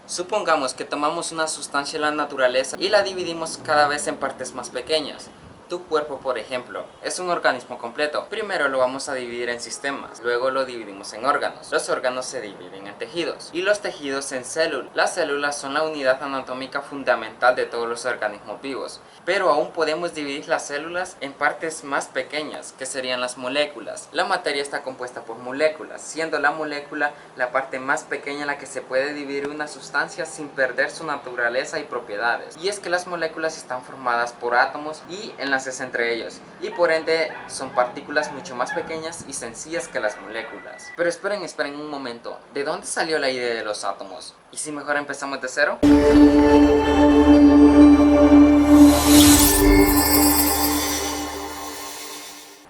Supongamos que tomamos una sustancia en la naturaleza y la dividimos cada vez en partes más pequeñas. Tu cuerpo, por ejemplo, es un organismo completo. Primero lo vamos a dividir en sistemas, luego lo dividimos en órganos. Los órganos se dividen en tejidos y los tejidos en células. Las células son la unidad anatómica fundamental de todos los organismos vivos, pero aún podemos dividir las células en partes más pequeñas, que serían las moléculas. La materia está compuesta por moléculas, siendo la molécula la parte más pequeña en la que se puede dividir una sustancia sin perder su naturaleza y propiedades. Y es que las moléculas están formadas por átomos y enlaces entre ellos, y por ende son partículas mucho más pequeñas y sencillas que las moléculas. Pero esperen un momento, ¿de dónde salió la idea de los átomos? ¿Y si mejor empezamos de cero?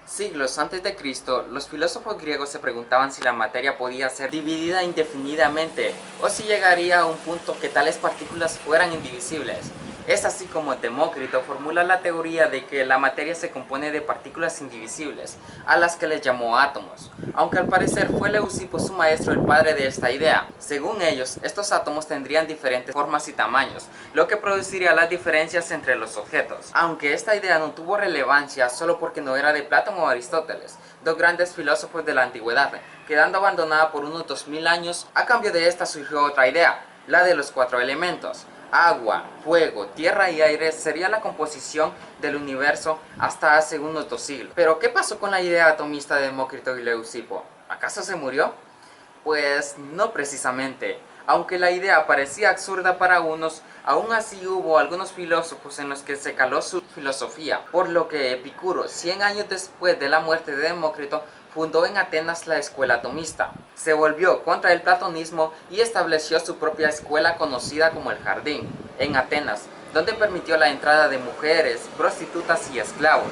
Siglos antes de Cristo, los filósofos griegos se preguntaban si la materia podía ser dividida indefinidamente o si llegaría a un punto que tales partículas fueran indivisibles. Es así como Demócrito formula la teoría de que la materia se compone de partículas indivisibles, a las que les llamó átomos, aunque al parecer fue Leucipo su maestro el padre de esta idea. Según ellos, estos átomos tendrían diferentes formas y tamaños, lo que produciría las diferencias entre los objetos. Aunque esta idea no tuvo relevancia solo porque no era de Platón o Aristóteles, dos grandes filósofos de la antigüedad, quedando abandonada por unos 2000 años, a cambio de esta surgió otra idea, la de los cuatro elementos. Agua, fuego, tierra y aire sería la composición del universo hasta hace unos 2 siglos. Pero ¿qué pasó con la idea atomista de Demócrito y Leucipo? ¿Acaso se murió? Pues no precisamente. Aunque la idea parecía absurda para unos, aún así hubo algunos filósofos en los que se caló su filosofía, por lo que Epicuro, 100 años después de la muerte de Demócrito, fundó en Atenas la escuela atomista. Se volvió contra el platonismo y estableció su propia escuela conocida como el Jardín, en Atenas, donde permitió la entrada de mujeres, prostitutas y esclavos.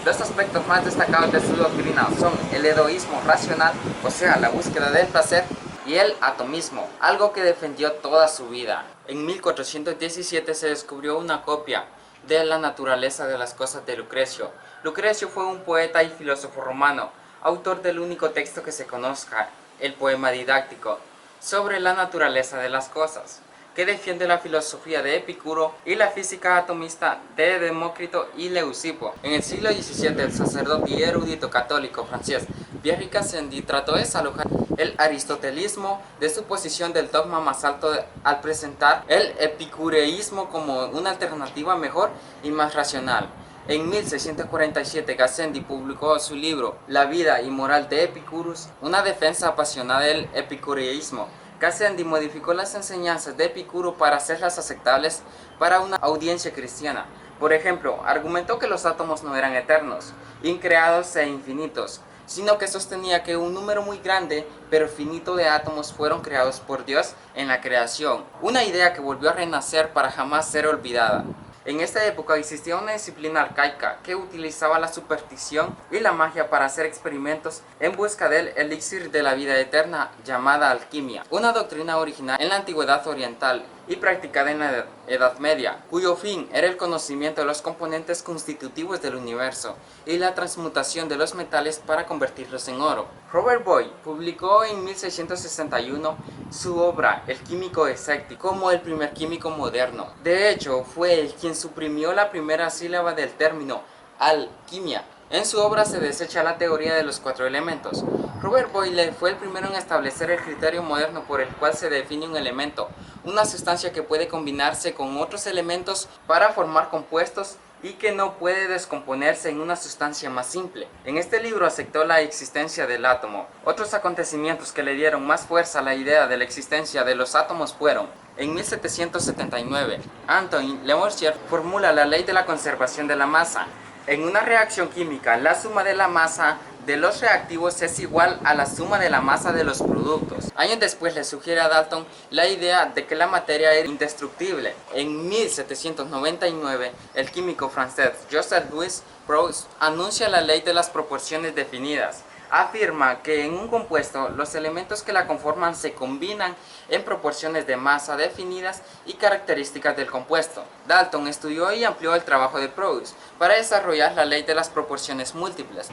Los aspectos más destacados de su doctrina son el hedoísmo racional, o sea, la búsqueda del placer, y el atomismo, algo que defendió toda su vida. En 1417 se descubrió una copia de La naturaleza de las cosas de Lucrecio. Lucrecio fue un poeta y filósofo romano, autor del único texto que se conozca, el poema didáctico, sobre la naturaleza de las cosas, que defiende la filosofía de Epicuro y la física atomista de Demócrito y Leucipo. En el siglo XVII, el sacerdote y erudito católico francés Pierre Gassendi trató de desalojar el aristotelismo de su posición del dogma más alto al presentar el epicureísmo como una alternativa mejor y más racional. En 1647 Gassendi publicó su libro La vida y moral de Epicurus, una defensa apasionada del epicureísmo. Gassendi modificó las enseñanzas de Epicuro para hacerlas aceptables para una audiencia cristiana. Por ejemplo, argumentó que los átomos no eran eternos, increados e infinitos, sino que sostenía que un número muy grande pero finito de átomos fueron creados por Dios en la creación, una idea que volvió a renacer para jamás ser olvidada. En esta época existía una disciplina arcaica que utilizaba la superstición y la magia para hacer experimentos en busca del elixir de la vida eterna llamada alquimia, una doctrina original en la antigüedad oriental y practicada en la Edad Media, cuyo fin era el conocimiento de los componentes constitutivos del universo y la transmutación de los metales para convertirlos en oro. Robert Boyle publicó en 1661 su obra El químico escéptico como el primer químico moderno. De hecho, fue él quien suprimió la primera sílaba del término alquimia. En su obra se desecha la teoría de los cuatro elementos. Robert Boyle fue el primero en establecer el criterio moderno por el cual se define un elemento, una sustancia que puede combinarse con otros elementos para formar compuestos y que no puede descomponerse en una sustancia más simple. En este libro aceptó la existencia del átomo. Otros acontecimientos que le dieron más fuerza a la idea de la existencia de los átomos fueron: en 1779, Antoine Lavoisier formula la ley de la conservación de la masa. En una reacción química, la suma de la masa de los reactivos es igual a la suma de la masa de los productos. Años después le sugiere a Dalton la idea de que la materia era indestructible. En 1799, el químico francés Joseph-Louis Proust anuncia la ley de las proporciones definidas. Afirma que en un compuesto los elementos que la conforman se combinan en proporciones de masa definidas y características del compuesto. Dalton estudió y amplió el trabajo de Proust para desarrollar la ley de las proporciones múltiples.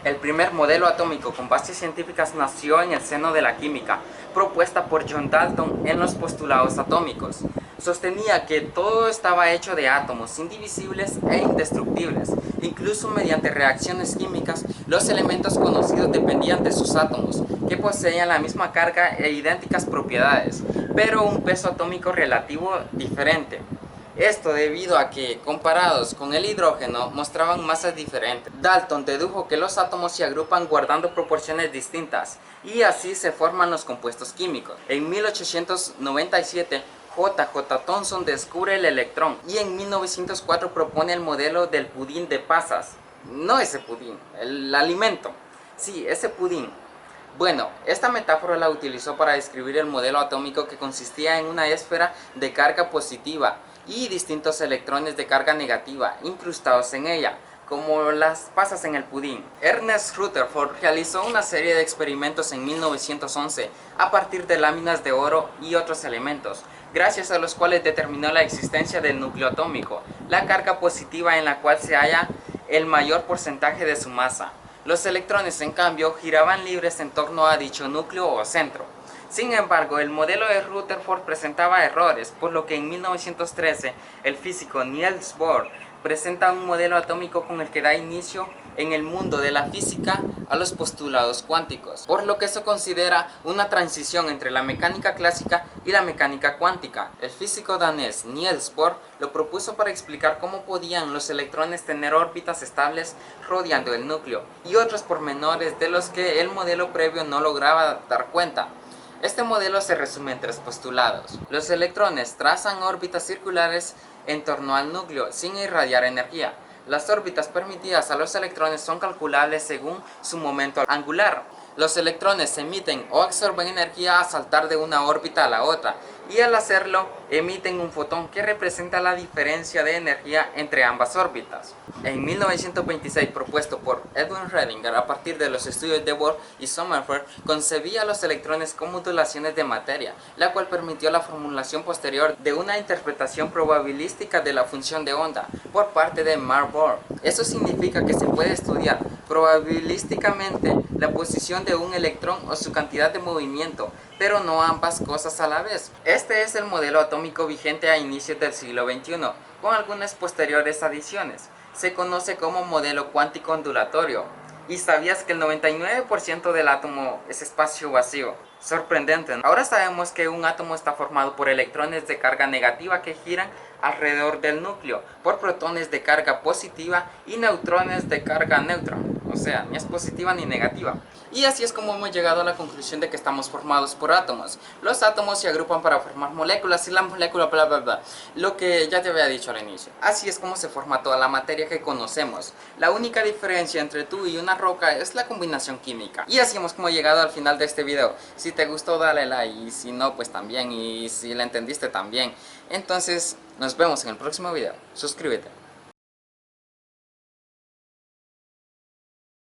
El primer modelo atómico con bases científicas nació en el seno de la química, propuesta por John Dalton en los postulados atómicos. Sostenía que todo estaba hecho de átomos indivisibles e indestructibles. Incluso mediante reacciones químicas, los elementos conocidos dependían de sus átomos, que poseían la misma carga e idénticas propiedades, pero un peso atómico relativo diferente. Esto debido a que, comparados con el hidrógeno, mostraban masas diferentes. Dalton dedujo que los átomos se agrupan guardando proporciones distintas, y así se forman los compuestos químicos. En 1897, J.J. Thomson descubre el electrón, y en 1904 propone el modelo del pudín de pasas. No ese pudín, el alimento. Sí, ese pudín. Bueno, esta metáfora la utilizó para describir el modelo atómico, que consistía en una esfera de carga positiva y distintos electrones de carga negativa incrustados en ella, como las pasas en el pudín. Ernest Rutherford realizó una serie de experimentos en 1911 a partir de láminas de oro y otros elementos, gracias a los cuales determinó la existencia del núcleo atómico, la carga positiva en la cual se halla el mayor porcentaje de su masa. Los electrones, en cambio, giraban libres en torno a dicho núcleo o centro. Sin embargo, el modelo de Rutherford presentaba errores, por lo que en 1913 el físico Niels Bohr presenta un modelo atómico con el que da inicio en el mundo de la física a los postulados cuánticos, por lo que se considera una transición entre la mecánica clásica y la mecánica cuántica. El físico danés Niels Bohr lo propuso para explicar cómo podían los electrones tener órbitas estables rodeando el núcleo, y otros pormenores de los que el modelo previo no lograba dar cuenta. Este modelo se resume en tres postulados. Los electrones trazan órbitas circulares en torno al núcleo sin irradiar energía. Las órbitas permitidas a los electrones son calculables según su momento angular. Los electrones emiten o absorben energía al saltar de una órbita a la otra, y al hacerlo emiten un fotón que representa la diferencia de energía entre ambas órbitas. En 1926, propuesto por Edwin Redinger a partir de los estudios de Bohr y Sommerfeld, concebía los electrones como modulaciones de materia, la cual permitió la formulación posterior de una interpretación probabilística de la función de onda por parte de Mark Bohr. Eso significa que se puede estudiar probabilísticamente la posición de un electrón o su cantidad de movimiento, pero no ambas cosas a la vez. Este es el modelo atómico vigente a inicios del siglo XXI, con algunas posteriores adiciones. Se conoce como modelo cuántico ondulatorio. ¿Y sabías que el 99% del átomo es espacio vacío? Sorprendente, ¿no? Ahora sabemos que un átomo está formado por electrones de carga negativa que giran alrededor del núcleo, por protones de carga positiva y neutrones de carga neutra. O sea, ni es positiva ni negativa. Y así es como hemos llegado a la conclusión de que estamos formados por átomos. Los átomos se agrupan para formar moléculas y la molécula bla bla bla. Lo que ya te había dicho al inicio. Así es como se forma toda la materia que conocemos. La única diferencia entre tú y una roca es la combinación química. Y así hemos como llegado al final de este video. Si te gustó dale like, y si no pues también, y si la entendiste también. Entonces nos vemos en el próximo video. Suscríbete.